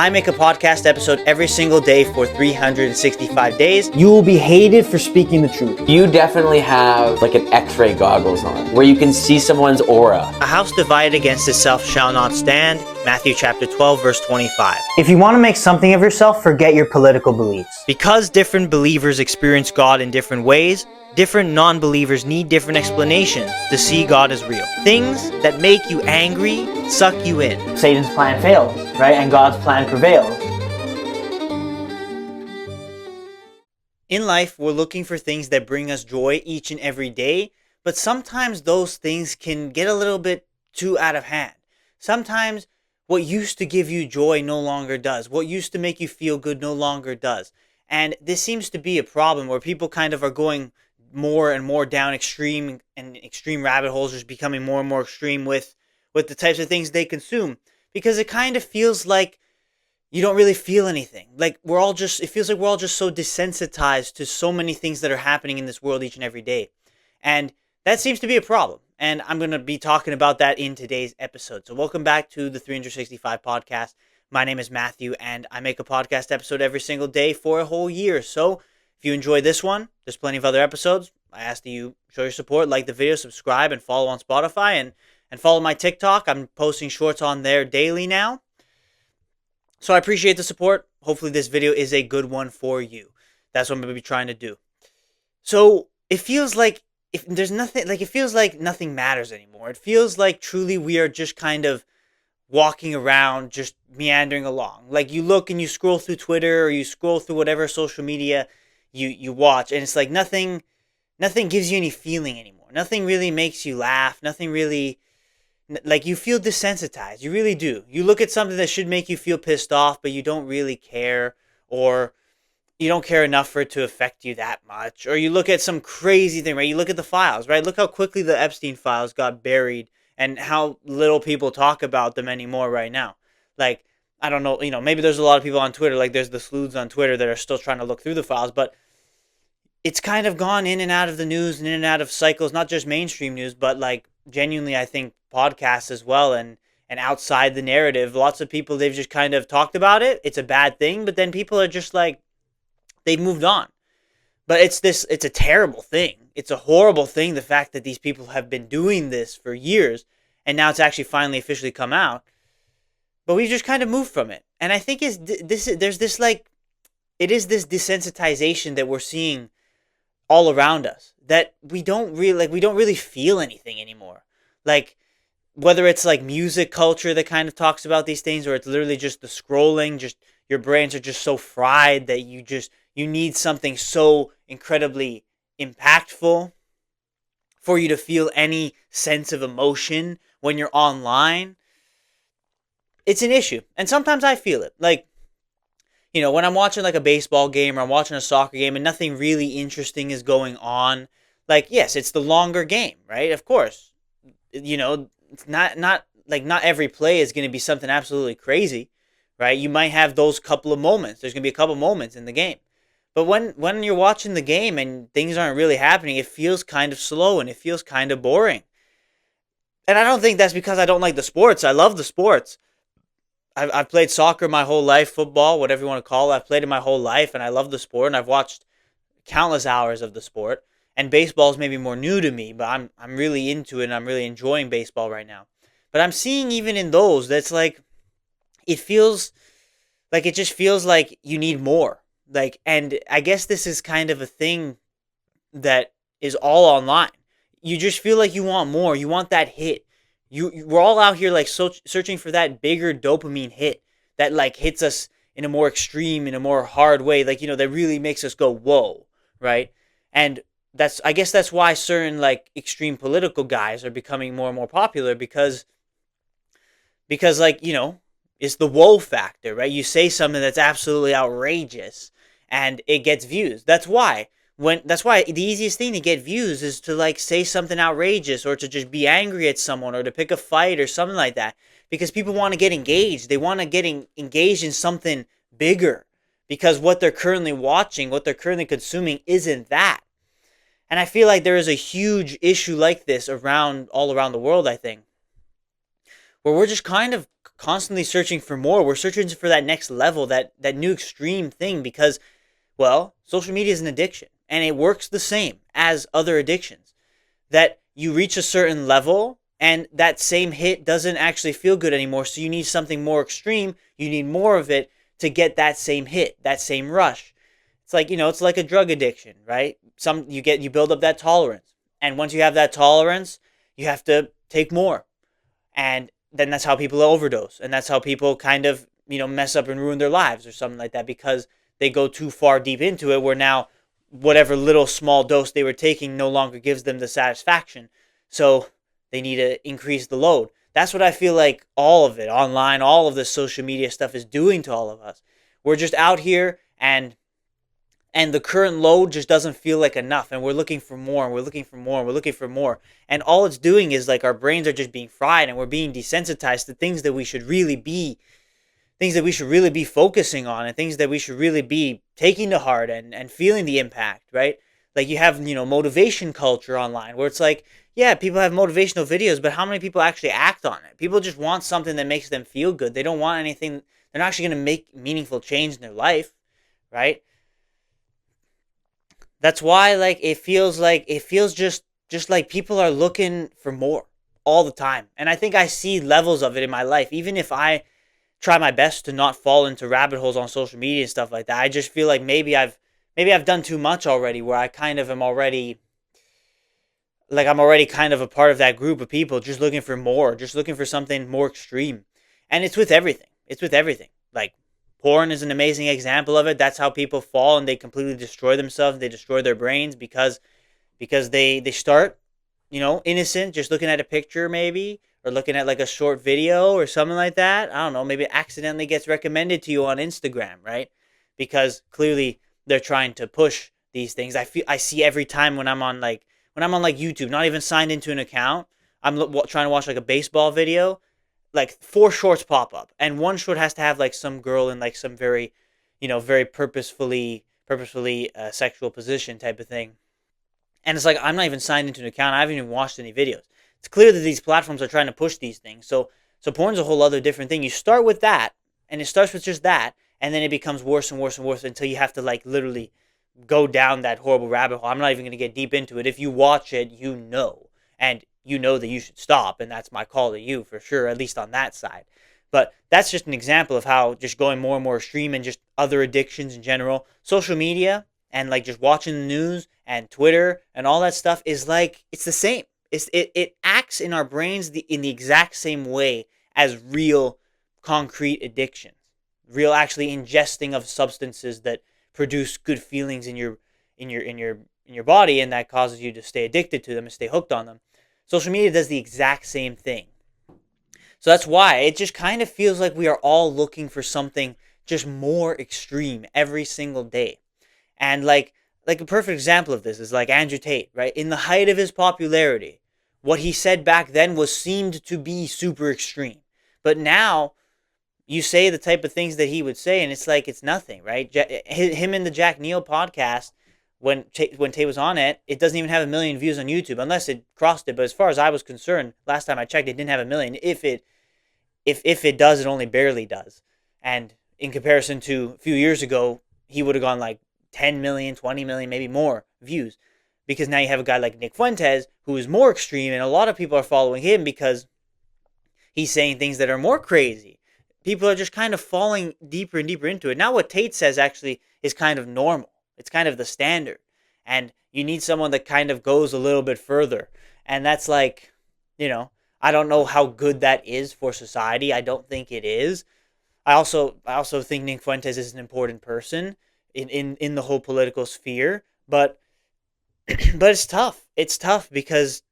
I make a podcast episode every single day for 365 days. You will be hated for speaking the truth. You definitely have like an X-ray goggles on, where you can see someone's aura. A house divided against itself shall not stand. Matthew chapter 12, verse 25. If you want to make something of yourself, forget your political beliefs. Because different believers experience God in different ways, different non-believers need different explanations to see God as real. Things that make you angry suck you in. Satan's plan fails, right? And God's plan prevails. In life, we're looking for things that bring us joy each and every day, but sometimes those things can get a little bit too out of hand. Sometimes what used to give you joy no longer does. What used to make you feel good no longer does. And this seems to be a problem where people kind of are going more and more down extreme rabbit holes, just becoming more and more extreme with the types of things they consume, because it kind of feels like you don't really feel anything. Like it feels like we're all just so desensitized to so many things that are happening in this world each and every day. And that seems to be a problem. And I'm going to be talking about that in today's episode. So welcome back to the 365 podcast. My name is Matthew, and I make a podcast episode every single day for a whole year. So if you enjoy this one, there's plenty of other episodes. I ask that you show your support, like the video, subscribe, and follow on Spotify, and follow my TikTok. I'm posting shorts on there daily now. So I appreciate the support. Hopefully this video is a good one for you. That's what I'm going to be trying to do. So it feels like it feels like nothing matters anymore. It feels like truly we are just kind of walking around, just meandering along. Like you look and you scroll through Twitter or you scroll through whatever social media you watch, and it's like nothing gives you any feeling anymore. Nothing really makes you laugh. Nothing really, like, you feel desensitized. You really do. You look at something that should make you feel pissed off, but you don't really care, or you don't care enough for it to affect you that much. Or you look at some crazy thing, right? You look at the files, right? Look how quickly the Epstein files got buried and how little people talk about them anymore right now. Like, I don't know, maybe there's a lot of people on Twitter, like there's the sleuths on Twitter that are still trying to look through the files, but it's kind of gone in and out of the news and in and out of cycles, not just mainstream news, but like genuinely, I think podcasts as well, and outside the narrative. Lots of people, they've just kind of talked about it. It's a bad thing, but then people are just like, they've moved on. But it's a terrible thing. It's a horrible thing, the fact that these people have been doing this for years, and now it's actually finally officially come out. But we've just kind of moved from it. And I think it is this desensitization that we're seeing all around us, that we don't really feel anything anymore. Like, whether it's like music culture that kind of talks about these things, or it's literally just the scrolling, just your brains are just so fried that you need something so incredibly impactful for you to feel any sense of emotion when you're online. It's an issue. And sometimes I feel it. Like, when I'm watching like a baseball game or I'm watching a soccer game and nothing really interesting is going on, like, yes, it's the longer game, right? Of course. It's not every play is going to be something absolutely crazy, right? You might have those couple of moments. There's going to be a couple moments in the game. But when you're watching the game and things aren't really happening, it feels kind of slow and it feels kind of boring. And I don't think that's because I don't like the sports. I love the sports. I've played soccer my whole life, football, whatever you want to call it. I've played it my whole life, and I love the sport, and I've watched countless hours of the sport. And baseball is maybe more new to me, but I'm really into it, and I'm really enjoying baseball right now. But I'm seeing even in those, that's like, it just feels like you need more. Like, and I guess this is kind of a thing that is all online. You just feel like you want more. You want that hit. We're all out here like searching for that bigger dopamine hit that like hits us in a more extreme, in a more hard way, like, that really makes us go, whoa, right? And I guess that's why certain like extreme political guys are becoming more and more popular, because like, it's the whoa factor, right? You say something that's absolutely outrageous and it gets views. That's why the easiest thing to get views is to like say something outrageous, or to just be angry at someone, or to pick a fight or something like that, because people want to get engaged. They want to get engaged in something bigger, because what they're currently watching, what they're currently consuming isn't that. And I feel like there is a huge issue like this all around the world, I think, where we're just kind of constantly searching for more. We're searching for that next level, that new extreme thing, because, well, social media is an addiction and it works the same as other addictions. That you reach a certain level and that same hit doesn't actually feel good anymore. So you need something more extreme. You need more of it to get that same hit, that same rush. It's like, it's like a drug addiction, right? You build up that tolerance. And once you have that tolerance, you have to take more. And then that's how people overdose. And that's how people kind of, mess up and ruin their lives or something like that, because they go too far deep into it, where now whatever little small dose they were taking no longer gives them the satisfaction. So they need to increase the load. That's what I feel like all of it online, all of this social media stuff is doing to all of us. We're just out here, and the current load just doesn't feel like enough, and we're looking for more, and we're looking for more, and we're looking for more. And all it's doing is, like, our brains are just being fried, and we're being desensitized to things that we should really be focusing on, and things that we should really be taking to heart, and feeling the impact, right? Like, you have, motivation culture online, where it's like, yeah, people have motivational videos, but how many people actually act on it? People just want something that makes them feel good. They don't want anything. They're not actually going to make meaningful change in their life, right? That's why, like, it feels just like people are looking for more all the time. And I think I see levels of it in my life. Even if I try my best to not fall into rabbit holes on social media and stuff like that, I just feel like maybe I've done too much already, where I kind of am already, like, I'm already kind of a part of that group of people just looking for more, just looking for something more extreme. And it's with everything. It's with everything. Like, porn is an amazing example of it. That's how people fall and they completely destroy themselves. They destroy their brains because they start, innocent, just looking at a picture maybe, or looking at like a short video or something like that. I don't know, maybe it accidentally gets recommended to you on Instagram, right? Because clearly they're trying to push these things. I see every time when I'm on like YouTube, not even signed into an account, trying to watch like a baseball video, like four shorts pop up, and one short has to have like some girl in like some very, very purposefully sexual position type of thing. And it's like, I'm not even signed into an account. I haven't even watched any videos. It's clear that these platforms are trying to push these things. So porn's a whole other different thing. You start with that, and it starts with just that, and then it becomes worse and worse and worse until you have to, like, literally go down that horrible rabbit hole. I'm not even going to get deep into it. If you watch it, and you know that you should stop, and that's my call to you for sure, at least on that side. But that's just an example of how just going more and more extreme, and just other addictions in general. Social media and, like, just watching the news and Twitter and all that stuff is like, it's the same. It acts in our brains in the exact same way as real concrete addictions. Real, actually ingesting of substances that produce good feelings in your body, and that causes you to stay addicted to them and stay hooked on them. Social media does the exact same thing. So that's why it just kind of feels like we are all looking for something just more extreme every single day. And like a perfect example of this is like Andrew Tate, right? In the height of his popularity, what he said back then was seemed to be super extreme. But now you say the type of things that he would say, and it's like it's nothing, right? Him and the Jack Neal podcast, when Tate was on it, it doesn't even have 1 million views on YouTube, unless it crossed it. But as far as I was concerned, last time I checked, it didn't have 1 million. If it does, it only barely does. And in comparison to a few years ago, he would have gone like 10 million, 20 million, maybe more views. Because now you have a guy like Nick Fuentes, who is more extreme, and a lot of people are following him because he's saying things that are more crazy. People are just kind of falling deeper and deeper into it. Now what Tate says actually is kind of normal. It's kind of the standard. And you need someone that kind of goes a little bit further. And that's like, I don't know how good that is for society. I don't think it is. I also think Nick Fuentes is an important person in the whole political sphere. But but it's tough. It's tough because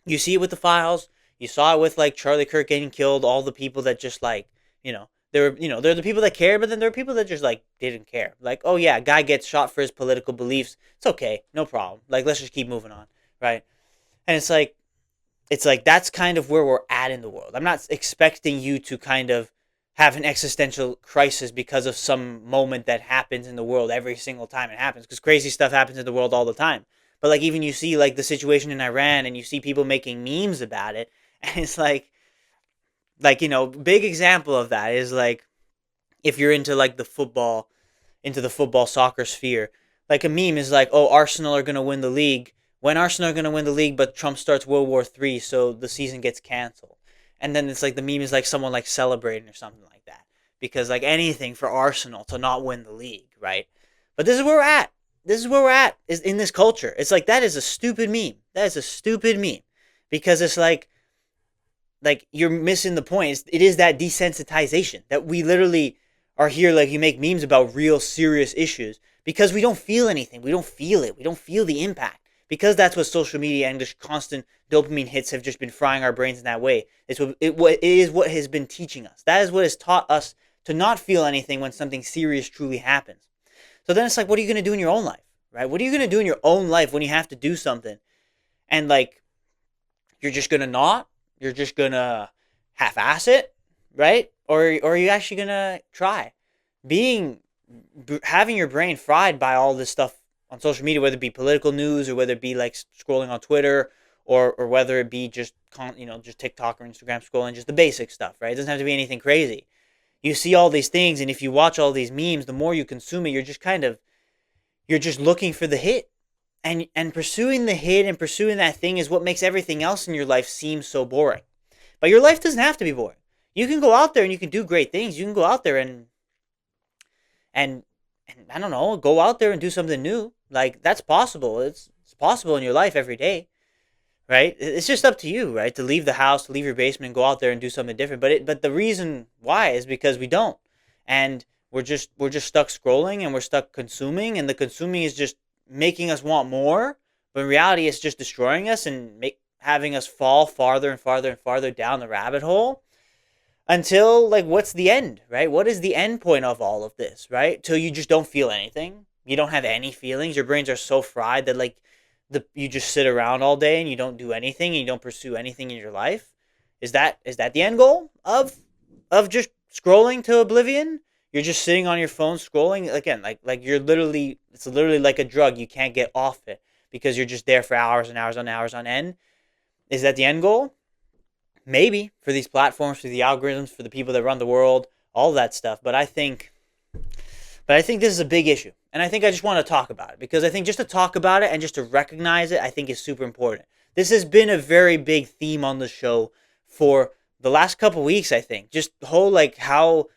you see it with the files. You saw it with like Charlie Kirk getting killed. All the people that just like, they're the people that care, but then there are people that just like didn't care. Like, oh yeah, a guy gets shot for his political beliefs. It's okay, no problem. Like, let's just keep moving on, right? And it's like that's kind of where we're at in the world. I'm not expecting you to kind of have an existential crisis because of some moment that happens in the world every single time it happens, because crazy stuff happens in the world all the time. But like, even you see like the situation in Iran, and you see people making memes about it, and it's like, Like, big example of that is like if you're into like the football soccer sphere. Like a meme is like, oh, Arsenal are gonna win the league. When Arsenal are gonna win the league, but Trump starts World War III, so the season gets canceled. And then it's like the meme is like someone like celebrating or something like that. Because like anything for Arsenal to not win the league, right? But this is where we're at. This is where we're at is in this culture. It's like that is a stupid meme. That is a stupid meme. Because it's like you're missing the point. It is that desensitization that we literally are here. Like you make memes about real serious issues because we don't feel anything. We don't feel it. We don't feel the impact because that's what social media and just constant dopamine hits have just been frying our brains in that way. It is what has been teaching us. That is what has taught us to not feel anything when something serious truly happens. So then it's like, what are you going to do in your own life, right? What are you going to do in your own life when you have to do something and like you're just going to not? You're just going to half-ass it, right? Or are you actually going to try? Having your brain fried by all this stuff on social media, whether it be political news or whether it be like scrolling on Twitter or whether it be just just TikTok or Instagram scrolling, just the basic stuff, right? It doesn't have to be anything crazy. You see all these things, and if you watch all these memes, the more you consume it, you're just looking for the hit. And pursuing the hit and pursuing that thing is what makes everything else in your life seem so boring. But your life doesn't have to be boring. You can go out there and you can do great things. You can go out there and I don't know, go out there and do something new. Like that's possible. It's possible in your life every day, right? It's just up to you, right? To leave the house, to leave your basement, and go out there and do something different. But the reason why is because we don't, and we're just stuck scrolling and we're stuck consuming, and the consuming is just making us want more. But in reality, it's just destroying us and having us fall farther and farther and farther down the rabbit hole until like what's the end, right? What is the end point of all of this, right? Till you just don't feel anything. You don't have any feelings. Your brains are so fried that like you just sit around all day and you don't do anything and you don't pursue anything in your life. Is that the end goal of just scrolling to oblivion? You're just sitting on your phone scrolling again, like it's literally like a drug. You can't get off it because you're just there for hours and hours and hours on end. Is that the end goal? Maybe for these platforms, for the algorithms, for the people that run the world, all that stuff. But I think this is a big issue. And I think I just want to talk about it because I think just to talk about it and just to recognize it, I think is super important. This has been a very big theme on the show for the last couple weeks, I think. Just the whole like how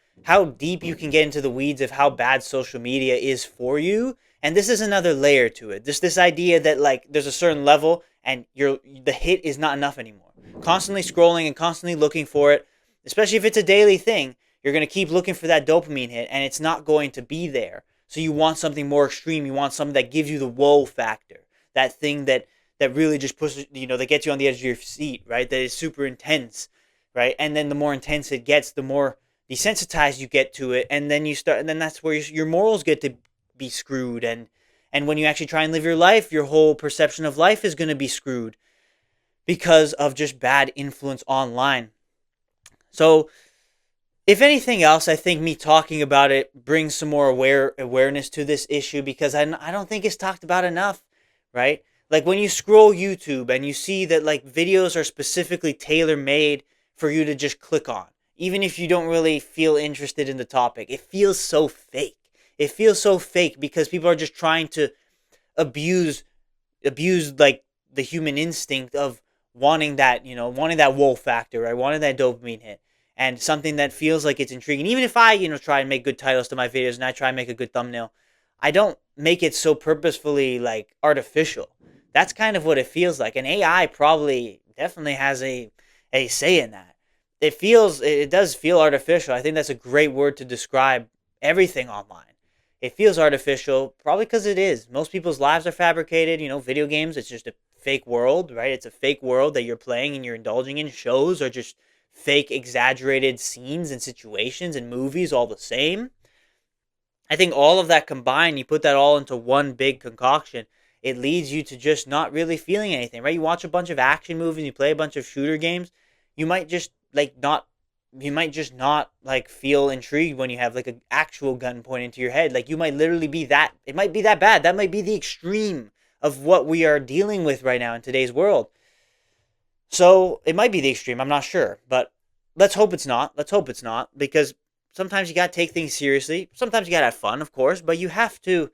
deep you can get into the weeds of how bad social media is for you. And this is another layer to it. Just this idea that like there's a certain level and the hit is not enough anymore. Constantly scrolling and constantly looking for it, especially if it's a daily thing, you're going to keep looking for that dopamine hit and it's not going to be there. So you want something more extreme. You want something that gives you the whoa factor. That thing that really just pushes, that gets you on the edge of your seat, right? That is super intense, right? And then the more intense it gets, the more desensitized you get to it. And then that's where your morals get to be screwed. And when you actually try and live your life, your whole perception of life is going to be screwed because of just bad influence online. So if anything else, I think me talking about it brings some more awareness to this issue because I don't think it's talked about enough, right? Like when you scroll YouTube and you see that like videos are specifically tailor made for you to just click on, even if you don't really feel interested in the topic, it feels so fake. It feels so fake because people are just trying to abuse like the human instinct of wanting that whoa factor, right? Wanting that dopamine hit and something that feels like it's intriguing. Even if I, try and make good titles to my videos and I try and make a good thumbnail, I don't make it so purposefully like artificial. That's kind of what it feels like. And AI probably definitely has a say in that. It does feel artificial. I think that's a great word to describe everything online. It feels artificial, probably because it is. Most people's lives are fabricated. Video games, it's just a fake world, right? It's a fake world that you're playing and you're indulging in. Shows are just fake, exaggerated scenes and situations and movies all the same. I think all of that combined, you put that all into one big concoction, it leads you to just not really feeling anything, right? You watch a bunch of action movies, you play a bunch of shooter games, you might just not like feel intrigued when you have like an actual gun pointed into your head. Like you might literally it might be that bad. That might be the extreme of what we are dealing with right now in today's world. So it might be the extreme, I'm not sure. But let's hope it's not. Let's hope it's not, because sometimes you got to take things seriously. Sometimes you got to have fun, of course, but you have to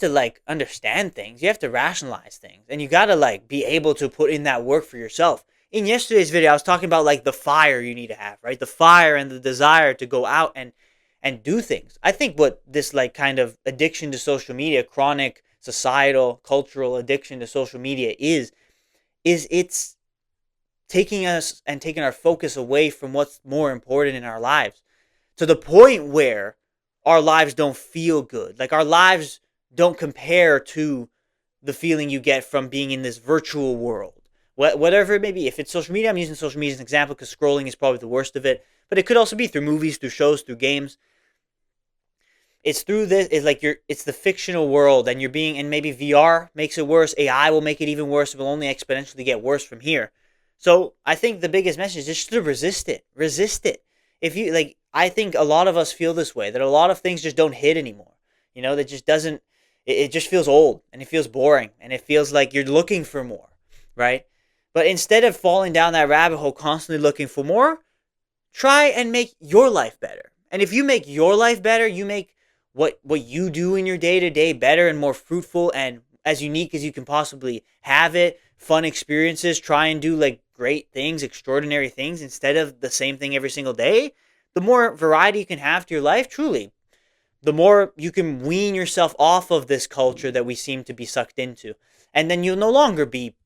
like understand things. You have to rationalize things, and you got to like be able to put in that work for yourself. In yesterday's video, I was talking about like the fire you need to have, right? The fire and the desire to go out and do things. I think what this like kind of addiction to social media, chronic societal cultural addiction to social media is it's taking us and taking our focus away from what's more important in our lives, to the point where our lives don't feel good. Like our lives don't compare to the feeling you get from being in this virtual world. Whatever it may be. If it's social media, I'm using social media as an example because scrolling is probably the worst of it. But it could also be through movies, through shows, through games. It's through this. It's like it's the fictional world, and you're being, and maybe VR makes it worse. AI will make it even worse. It will only exponentially get worse from here. So I think the biggest message is just to resist it. Resist it. If you like, I think a lot of us feel this way, that a lot of things just don't hit anymore. That just doesn't. It just feels old, and it feels boring, and it feels like you're looking for more, right? But instead of falling down that rabbit hole, constantly looking for more, try and make your life better. And if you make your life better, you make what you do in your day to day better and more fruitful and as unique as you can possibly have it. Fun experiences. Try and do like great things, extraordinary things instead of the same thing every single day. The more variety you can have to your life, truly, the more you can wean yourself off of this culture that we seem to be sucked into. And then you'll no longer be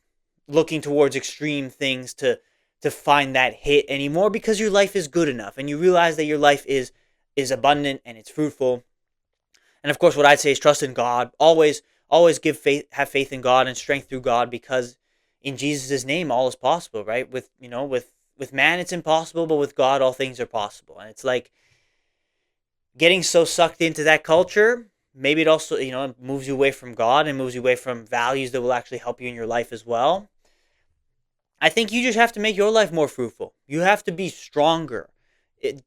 looking towards extreme things to find that hit anymore, because your life is good enough and you realize that your life is abundant and it's fruitful. And of course, what I'd say is trust in God. Always have faith in God and strength through God, because in Jesus' name all is possible, right? With man it's impossible, but with God all things are possible. And it's like getting so sucked into that culture, maybe it also, it moves you away from God and moves you away from values that will actually help you in your life as well. I think you just have to make your life more fruitful. You have to be stronger.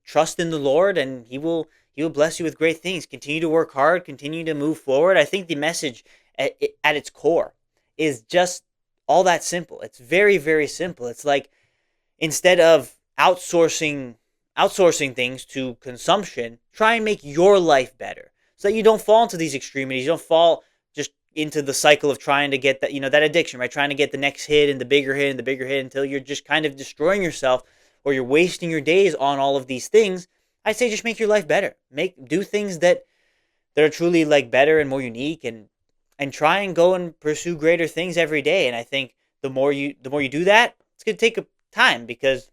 Trust in the Lord, and He will bless you with great things. Continue to work hard. Continue to move forward. I think the message at its core is just all that simple. It's very, very simple. It's like, instead of outsourcing things to consumption, try and make your life better so that you don't fall into these extremities. You don't fall just into the cycle of trying to get that addiction, right? Trying to get the next hit and the bigger hit and the bigger hit until you're just kind of destroying yourself, or you're wasting your days on all of these things. I say just make your life better. Do things that are truly like better and more unique, and try and go and pursue greater things every day. And I think the more you do that, it's gonna take time, because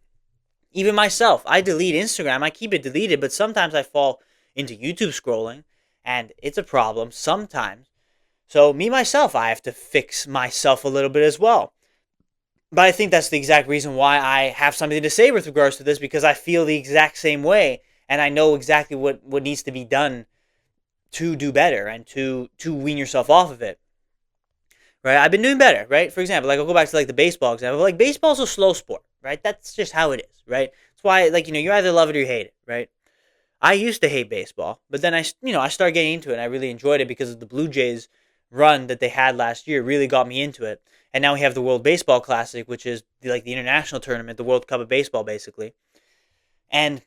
even myself, I delete Instagram. I keep it deleted, but sometimes I fall into YouTube scrolling, and it's a problem sometimes. So me myself, I have to fix myself a little bit as well. But I think that's the exact reason why I have something to say with regards to this, because I feel the exact same way, and I know exactly what needs to be done to do better and to wean yourself off of it. Right? I've been doing better, right? For example, like I'll go back to like the baseball example. Like baseball's a slow sport, right? That's just how it is, right? That's why, like, you either love it or you hate it, right? I used to hate baseball, but then I started getting into it, and I really enjoyed it because of the Blue Jays run that they had last year. Really got me into it. And now we have the World Baseball Classic, which is the international tournament, the World Cup of baseball, basically. And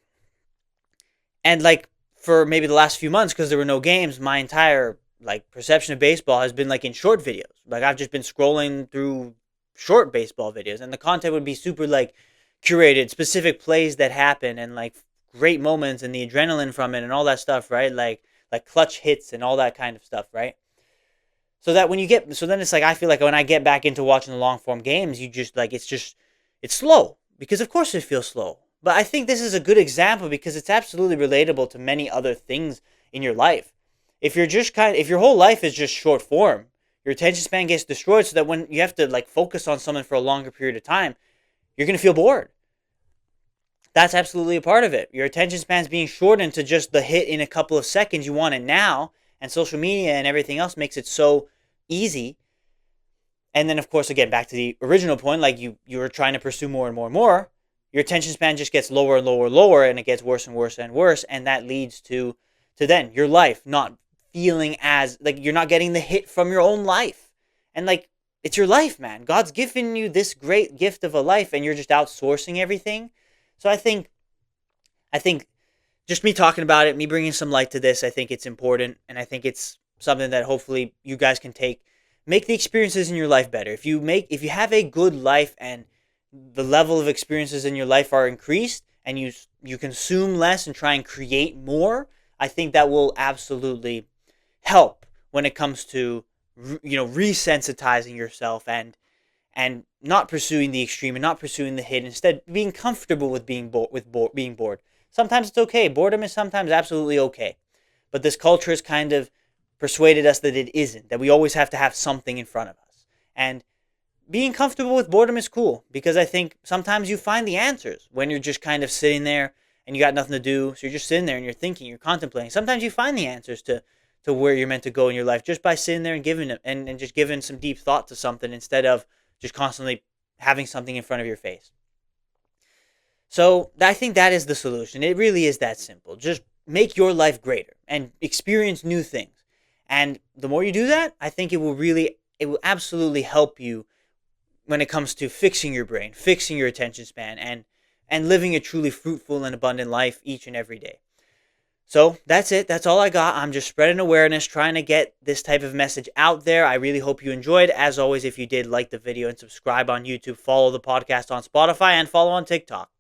like for maybe the last few months, because there were no games, my entire like perception of baseball has been like in short videos. Like I've just been scrolling through short baseball videos, and the content would be super like curated, specific plays that happen, and like great moments and the adrenaline from it and all that stuff, right? Like clutch hits and all that kind of stuff, right? So that then it's like I feel like when I get back into watching the long form games, you just like it's slow, because of course it feels slow. But I think this is a good example because it's absolutely relatable to many other things in your life. If your whole life is just short form, your attention span gets destroyed, so that when you have to like focus on something for a longer period of time, you're going to feel bored. That's absolutely a part of it. Your attention span's being shortened to just the hit in a couple of seconds. You want it now, and social media and everything else makes it so easy. And then, of course, again, back to the original point, like you're trying to pursue more and more and more. Your attention span just gets lower and lower and lower, and it gets worse and worse and worse, and that leads to then your life not feeling as like you're not getting the hit from your own life. And like it's your life, man. God's given you this great gift of a life and you're just outsourcing everything. So I think just me talking about it, me bringing some light to this, I think it's important, and I think it's something that hopefully you guys can make the experiences in your life better. If you have a good life and the level of experiences in your life are increased and you consume less and try and create more, I think that will absolutely help when it comes to resensitizing yourself and not pursuing the extreme and not pursuing the hit. Instead, being comfortable with being bored. Sometimes it's okay. Boredom is sometimes absolutely okay. But this culture has kind of persuaded us that it isn't, that we always have to have something in front of us. And being comfortable with boredom is cool because I think sometimes you find the answers when you're just kind of sitting there and you got nothing to do. So you're just sitting there and you're thinking, you're contemplating. Sometimes you find the answers to where you're meant to go in your life just by sitting there and giving it and just giving some deep thought to something instead of just constantly having something in front of your face. So I think that is the solution. It really is that simple. Just make your life greater and experience new things. And the more you do that, I think it will absolutely help you when it comes to fixing your brain, fixing your attention span, and living a truly fruitful and abundant life each and every day. So that's it. That's all I got. I'm just spreading awareness, trying to get this type of message out there. I really hope you enjoyed. As always, if you did, like the video and subscribe on YouTube, follow the podcast on Spotify, and follow on TikTok.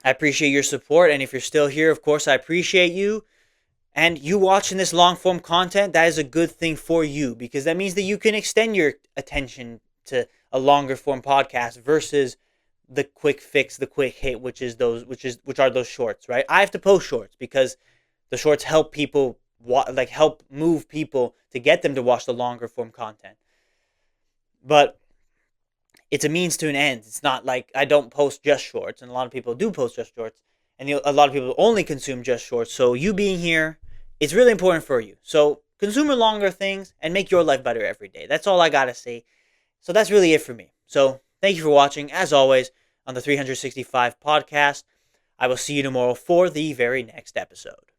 I appreciate your support, and if you're still here, of course, I appreciate you. And you watching this long form content, that is a good thing for you because that means that you can extend your attention to a longer form podcast versus the quick fix, the quick hit, which are those shorts, right? I have to post shorts because the shorts help people help move people to get them to watch the longer form content. But it's a means to an end. It's not like I don't post just shorts, and a lot of people do post just shorts, and a lot of people only consume just shorts. So you being here, it's really important for you. So consume longer things and make your life better every day. That's all I gotta say. So that's really it for me. So thank you for watching, as always, on the 365 podcast. I will see you tomorrow for the very next episode.